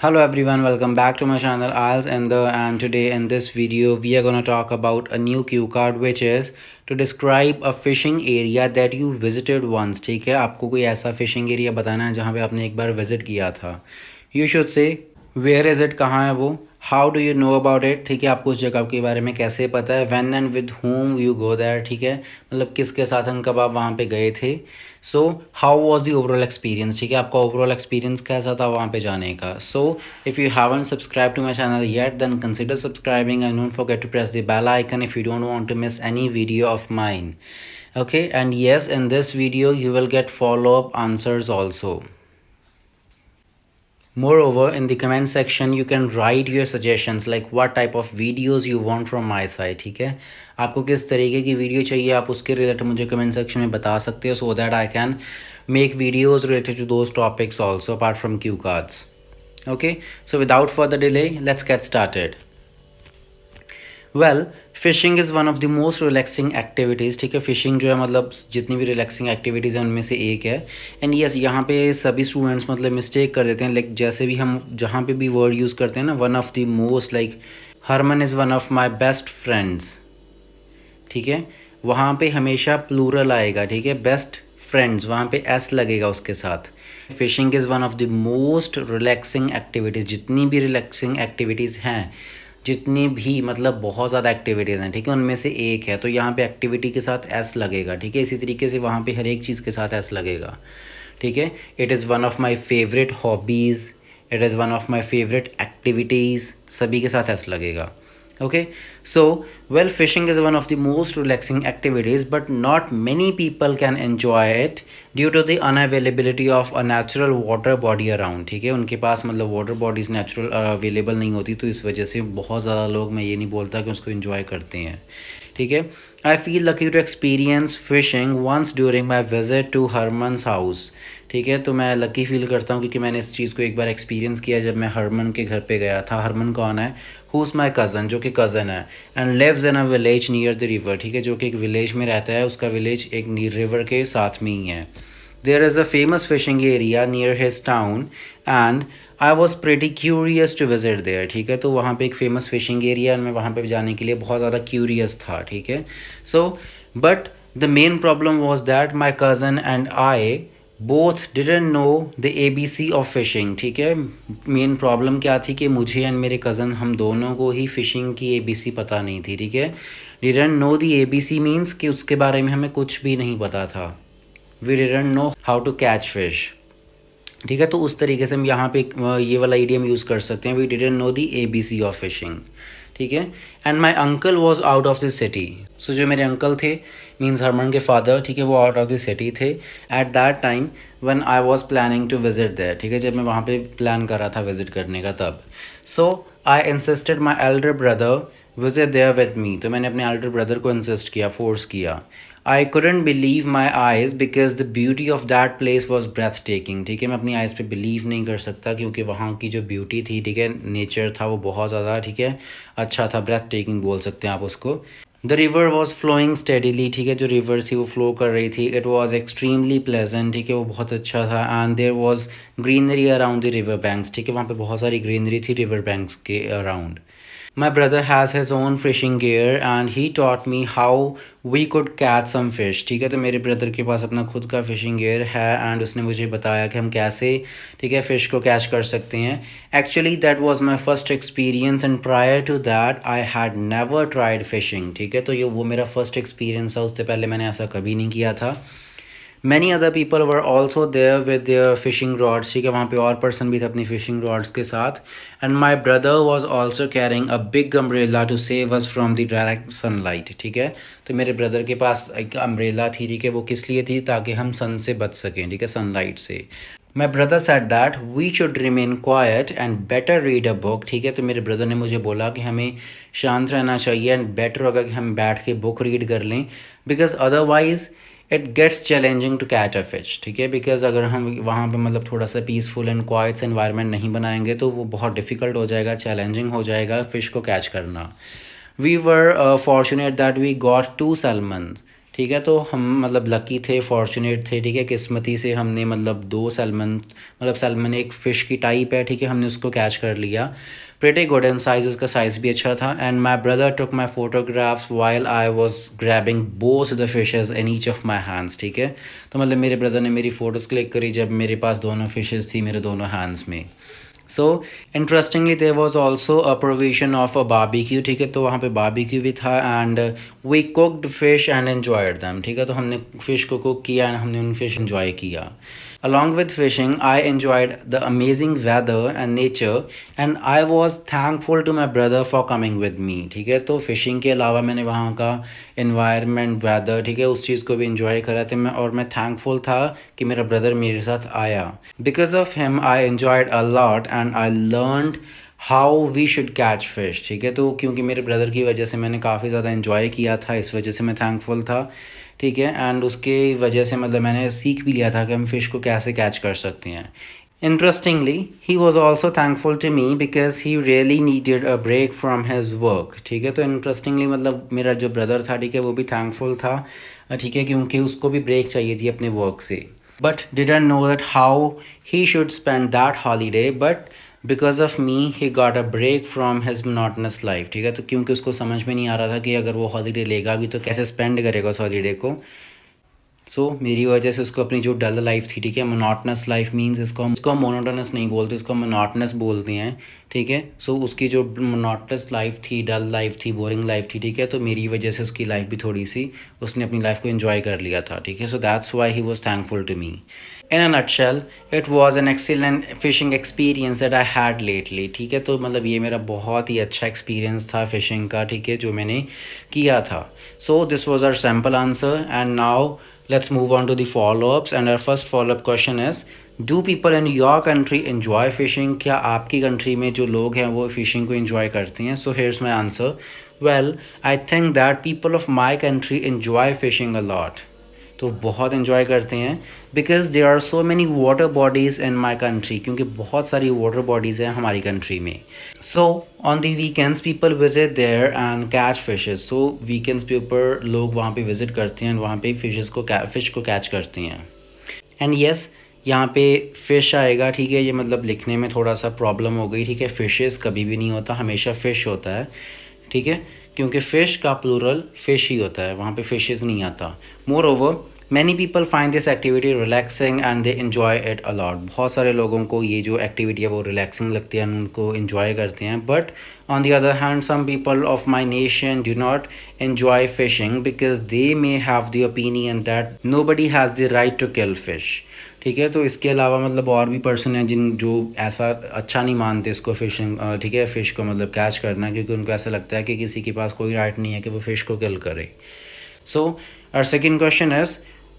Hello everyone, welcome back to my channel Isles and today in this video we are gonna talk about a new cue card which is to describe a fishing area that you visited once. ठीक है, आपको कोई ऐसा fishing area बताना है जहाँ पे आपने एक बार विजिट किया था. You should say where is it, कहाँ है वो, how do you know about it. ठीक है, आपको उस जगह के बारे में कैसे पता है, when and with home you go there. ठीक है, मतलब किसके साथ एंड कब आप वहाँ पे गए थे. So how was the overall experience. ठीक है, आपका ओवरऑल एक्सपीरियंस कैसा था वहाँ पे जाने का. So if you haven't subscribe to my channel yet then consider subscribing and don't forget to press the bell icon if you don't want to miss any video of mine. Okay, and yes, in this video you will get follow-up answers also. Moreover, in the comment section you can write your suggestions like what type of videos you want from my side. ठीक है, आपको किस तरीके की video चाहिए आप उसके related मुझे कमेंट सेक्शन में बता सकते हो so that I can make videos related to those topics also apart from cue cards. Okay, so without further delay, let's get started. Well phishing is one of the most relaxing activities. ठीक है, phishing जो है मतलब जितनी भी relaxing activities हैं उनमें से एक है. एंड यस, यहाँ पे सभी स्टूडेंट्स मतलब मिस्टेक कर देते हैं. लाइक जैसे भी हम जहाँ पे भी वर्ड यूज़ करते हैं ना, one of the most, like Harman is one of my best friends. ठीक है, वहाँ पे हमेशा प्लूरल आएगा. ठीक है, बेस्ट फ्रेंड्स वहाँ पे एस लगेगा उसके साथ. Phishing is one of the most relaxing activities. जितनी भी रिलैक्सिंग एक्टिविटीज़ हैं, जितनी भी मतलब बहुत ज़्यादा एक्टिविटीज़ हैं, ठीक है, उनमें से एक है. तो यहाँ पे एक्टिविटी के साथ एस लगेगा. ठीक है, इसी तरीके से वहाँ पे हर एक चीज़ के साथ एस लगेगा. ठीक है, it is one of my favourite hobbies, it is one of my favourite activities, सभी के साथ एस लगेगा. Okay, so well, fishing is one of the most relaxing activities, but not many people can enjoy it due to the unavailability of a natural water body around. ठीक है, उनके पास मतलब water bodies natural available नहीं होती, तो इस वजह से बहुत ज़्यादा लोग, मैं ये नहीं बोलता कि उसको इन्जॉय करते हैं. ठीक है, I feel lucky to experience fishing once during my visit to Harman's house. ठीक है, तो मैं लकी फ़ील करता हूँ क्योंकि मैंने इस चीज़ को एक बार एक्सपीरियंस किया जब मैं हरमन के घर पे गया था. हरमन कौन है, हु इज़ माई कज़न, जो कि कज़न है, and lives in a village near the river. ठीक है, जो कि एक विलेज में रहता है, उसका विलेज एक रिवर के साथ में ही है. There is a famous fishing area near his town and I was pretty curious to visit there. ठीक है, तो वहाँ पे एक फ़ेमस फिशिंग एरिया, मैं वहाँ पे जाने के लिए बहुत ज़्यादा क्यूरियस था. ठीक है, so but the main problem was that my cousin and I both didn't know the ABC of phishing. ठीक है, मेन प्रॉब्लम क्या थी कि मुझे एंड मेरे कज़न, हम दोनों को ही फ़िशिंग की ABC पता नहीं थी. ठीक है, didn't know the ABC means कि उसके बारे में हमें कुछ भी नहीं पता था. We didn't know how to catch fish. ठीक है, तो उस तरीके से हम यहाँ पे ये वाला इडियम यूज़ कर सकते हैं, we didn't know the ABC of fishing. ठीक है, and my uncle was out of the city. So जो मेरे अंकल थे, मीन्स हरमन के फादर, ठीक है, वो आउट ऑफ द सिटी थे at that time when I was planning to visit there. ठीक है, जब मैं वहाँ पे प्लान कर रहा था विजिट करने का तब. So I insisted my elder brother visit there with me. तो मैंने अपने एल्डर ब्रदर को इंसिस्ट किया, फोर्स किया. I couldn't believe my eyes because the beauty of that place was breathtaking. ठीक है, मैं अपनी आइज़ पे बिलीव नहीं कर सकता क्योंकि वहाँ की जो ब्यूटी थी, ठीक है, नेचर था, वो बहुत ज़्यादा, ठीक है, अच्छा था. ब्रेथ टेकिंग बोल सकते हैं आप उसको. The river was flowing steadily. ठीक है, जो रिवर थी वो फ्लो कर रही थी. It was extremely pleasant. ठीक है, वो बहुत अच्छा था. And there was greenery around the river banks. ठीक है, वहाँ पे बहुत सारी ग्रीनरी थी रिवर बैंक्स के around. My brother has his own fishing gear and he taught me how we could catch some fish. ठीक है, तो मेरे ब्रदर के पास अपना खुद का फिशिंग गियर है एंड उसने मुझे बताया कि हम कैसे, ठीक है, फ़िश को कैच कर सकते हैं. Actually that was my first experience and prior to that I had never tried fishing. ठीक है, तो ये वो मेरा फर्स्ट एक्सपीरियंस था, उससे पहले मैंने ऐसा कभी नहीं किया था. Many other people were also there with their fishing rods. ठीक है, वहाँ पे और पर्सन भी थे अपनी फिशिंग रॉड्स के साथ. And my brother was also carrying a big umbrella to save us from the direct sunlight. ठीक है, तो मेरे ब्रदर के पास एक अम्ब्रेला थी. ठीक है, वो किस लिए थी, ताकि हम सन से बच सकें. ठीक है, सनलाइट से. My brother said that we should remain quiet and better read a book. ठीक है, तो मेरे ब्रदर ने मुझे बोला कि हमें शांत रहना चाहिए एंड बेटर होगा कि हम बैठ के बुक रीड कर लें, because otherwise it gets challenging to catch a fish. ठीक है, बिकॉज अगर हम वहाँ पे मतलब थोड़ा सा पीसफुल एंड क्वाइट एनवायरनमेंट नहीं बनाएंगे तो वो बहुत डिफ़िकल्ट हो जाएगा, चैलेंजिंग हो जाएगा फ़िश को कैच करना. We were fortunate that we got 2 salmon. ठीक है। तो हम मतलब लकी थे, फॉर्चुनेट थे, ठीक है, किस्मती से हमने मतलब 2 सैल्मन, मतलब सैल्मन एक फ़िश की टाइप है, ठीक है, हमने उसको कैच कर लिया। प्रीटी गुड इन साइज़, उसका साइज़ भी अच्छा था। And my brother took my photographs while I was grabbing both the fishes in each of my hands, ठीक है। तो मतलब मेरे ब्रदर ने मेरी फ़ोटोज़ क्लिक करी जब मेरे पास दोनों फिशेज़ थी मेरे दोनों हैंड्स में। So interestingly there was also a provision of a barbecue, ठीक है, तो वहाँ पे बारबेक्यू भी था। And we cooked fish and enjoyed them, ठीक है, तो हमने फ़िश को कुक किया एंड हमने उन फिश एन्जॉय किया। Along with fishing, I enjoyed the amazing weather and nature and I was thankful to my brother for coming with me, ठीक है। तो फिशिंग के अलावा मैंने वहाँ का environment, weather, ठीक है, उस चीज़ को भी enjoy करा था मैं, और मैं thankful था कि मेरा brother मेरे साथ आया। Because of him, I enjoyed a lot and I learned how we should catch fish, ठीक है, तो क्योंकि मेरे ब्रदर की वजह से मैंने काफ़ी ज़्यादा इन्जॉय किया था, इस वजह से मैं थैंकफुल था, ठीक है। एंड उसके वजह से मतलब मैंने सीख भी लिया था कि हम फ़िश को कैसे कैच कर सकते हैं। Interestingly he was also thankful to me because he really needed a break from his work, ठीक है। तो इंटरेस्टिंगली मतलब मेरा जो ब्रदर था, ठीक है, वो भी थैंकफुल था, ठीक है, क्योंकि उसको भी ब्रेक चाहिए थी अपने वर्क से। But didn't know that how he should spend that holiday, but because of me he got a break from his monotonous life, ठीक है, तो क्योंकि उसको समझ में नहीं आ रहा था कि अगर वो हॉलीडे लेगा भी तो कैसे स्पेंड करेगा उस हॉलीडे को। मेरी वजह से उसको अपनी जो डल लाइफ थी, ठीक है, मोनोटनस लाइफ मीन्स इसको हम मोनोटोनस नहीं बोलते, इसको हम मोनोटनस बोलते हैं, ठीक है। उसकी जो मोनोटनस लाइफ थी, डल लाइफ थी, बोरिंग लाइफ थी, ठीक है, तो मेरी वजह से उसकी लाइफ भी थोड़ी सी उसने अपनी लाइफ को एंजॉय कर लिया था, ठीक है। So that's why he was thankful to me. In a nutshell it was an excellent fishing experience that I had lately, ठीक है, तो मतलब ये मेरा बहुत ही अच्छा एक्सपीरियंस था फिशिंग का, ठीक है, जो मैंने किया था। So this was our sample answer and now let's move on to the follow-ups and our first follow-up question is, do people in your country enjoy fishing? क्या आपकी कंट्री में जो लोग हैं वो फिशिंग को enjoy करते हैं? So here's my answer. Well, I think that people of my country enjoy fishing a lot. तो बहुत इन्जॉय करते हैं because there are so many water bodies in my country, क्योंकि बहुत सारी वाटर बॉडीज़ हैं हमारी कंट्री में। So on the weekends people visit there and catch fishes, so weekends के ऊपर लोग वहाँ पे विज़िट करते हैं, वहाँ पे फ़िश को कैच करते हैं। एंड येस, यहाँ पे फ़िश आएगा, ठीक है, ये मतलब लिखने में थोड़ा सा प्रॉब्लम हो गई, ठीक है, फ़िशेज़ कभी भी नहीं होता, हमेशा फ़िश होता है, ठीक है, क्योंकि फ़िश का प्लूरल फ़िश ही होता है, वहाँ पे फिशेज़ नहीं आता। More over many people find this activity relaxing and they enjoy it a lot, बहुत सारे लोगों को ये जो एक्टिविटी है वो रिलैक्सिंग लगती है, उनको इन्जॉय करते हैं। But on the other hand some people of my nation do not enjoy fishing because they may have the opinion that nobody has the right to kill fish, ठीक है। तो इसके अलावा मतलब और भी पर्सन हैं जिन जो ऐसा अच्छा नहीं मानते इसको फिशिंग, ठीक है, फ़िश को मतलब कैच करना, क्योंकि उनको ऐसा लगता है कि किसी के पास कोई राइट नहीं है कि वो फ़िश को किल करे। So our second question is,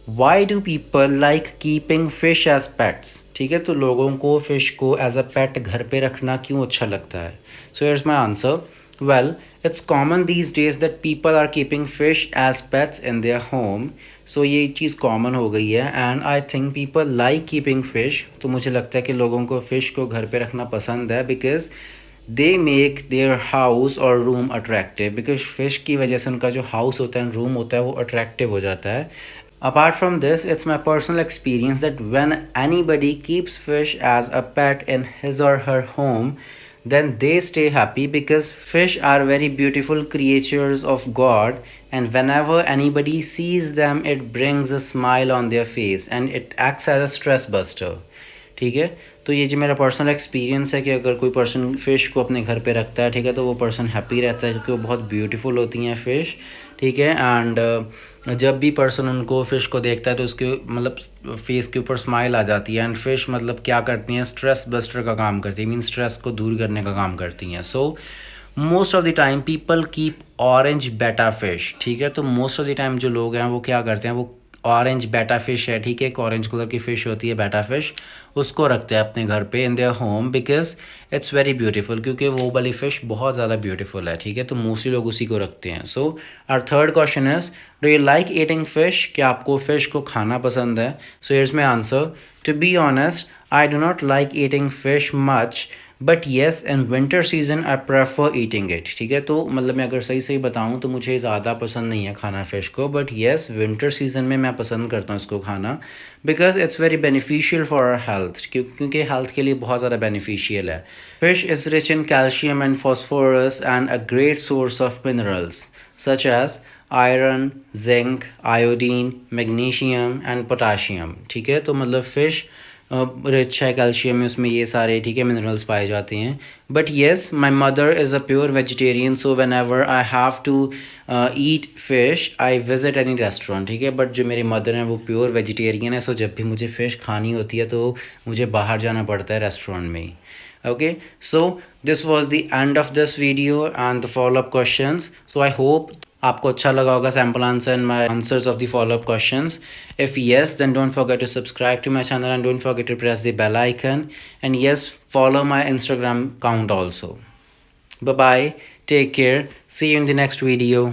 why do people like keeping fish as pets, ठीक है, तो लोगों को फ़िश को एज अ पेट घर पे रखना क्यों अच्छा लगता है? So here's my answer. Well, it's common these days that people are keeping fish as pets in their home. So ये चीज़ कॉमन हो गई है and I think people like keeping fish, तो मुझे लगता है कि लोगों को फ़िश को घर पे रखना पसंद है because they make their house और रूम अट्रैक्टिव, बिकॉज फ़िश की वजह से उनका जो हाउस होता है, रूम होता है, वो अट्रैक्टिव हो जाता है। Apart from this, it's my personal experience that when anybody keeps fish as a pet in his or her home, then they stay happy because fish are very beautiful creatures of God, and whenever anybody sees them, it brings a smile on their face and it acts as a stress buster, ठीक है। तो ये जो मेरा personal experience है कि अगर कोई पर्सन फ़िश को अपने घर पे रखता है, ठीक है, तो वो पर्सन हैप्पी रहता है क्योंकि वो बहुत ब्यूटीफुल होती हैं फ़िश, ठीक है। एंड जब भी पर्सन उनको फ़िश को देखता है तो उसके मतलब फेस के ऊपर स्माइल आ जाती है। एंड फ़िश मतलब क्या करती हैं, स्ट्रेस बस्टर का काम करती है, मीन स्ट्रेस को दूर करने का काम करती हैं। So most of the time people keep orange बेटा फ़िश, ठीक है, तो मोस्ट ऑफ द टाइम जो लोग हैं वो क्या करते हैं, वो ऑरेंज बेटा फ़िश है, ठीक है, एक ऑरेंज कलर की फ़िश होती है बेटा फ़िश, उसको रखते हैं अपने घर पे in their home because it's very beautiful, क्योंकि वो वाली फ़िश बहुत ज़्यादा ब्यूटीफुल है, ठीक है, तो मोस्टली लोग उसी को रखते हैं। So our third question is, do you like eating fish, क्या आपको फ़िश को खाना पसंद है? So here's my answer. To be honest, I do not like eating fish much but yes in winter season I prefer eating it, ठीक है। तो मतलब मैं अगर सही सही बताऊँ तो मुझे ज़्यादा पसंद नहीं है खाना फ़िश को, बट येस विंटर सीजन में मैं पसंद करता हूँ इसको खाना, because it's very beneficial for our health, क्योंकि हेल्थ के लिए बहुत ज़्यादा बेनिफिशियल है। Fish is rich in calcium and phosphorus and a great source of minerals such as iron, zinc, iodine, magnesium and potassium, ठीक है। तो मतलब फ़िश रिच है कैल्शियम में, उसमें ये सारे ठीक है मिनरल्स पाए जाते हैं। But yes my mother is a pure vegetarian, so whenever I have to eat fish I visit any restaurant, ठीक है। बट जो मेरी मदर हैं वो प्योर वेजिटेरियन है, सो जब भी मुझे फ़िश खानी होती है तो मुझे बाहर जाना पड़ता है रेस्टोरेंट में ही। Okay, so this was the end of this video and the follow-up questions. So I hope आपको अच्छा लगा होगा sample answer and my answers of the follow-up questions. If yes, then don't forget to subscribe to my channel and don't forget to press the bell icon. And yes, follow my Instagram account also. Bye bye. Take care. See you in the next video.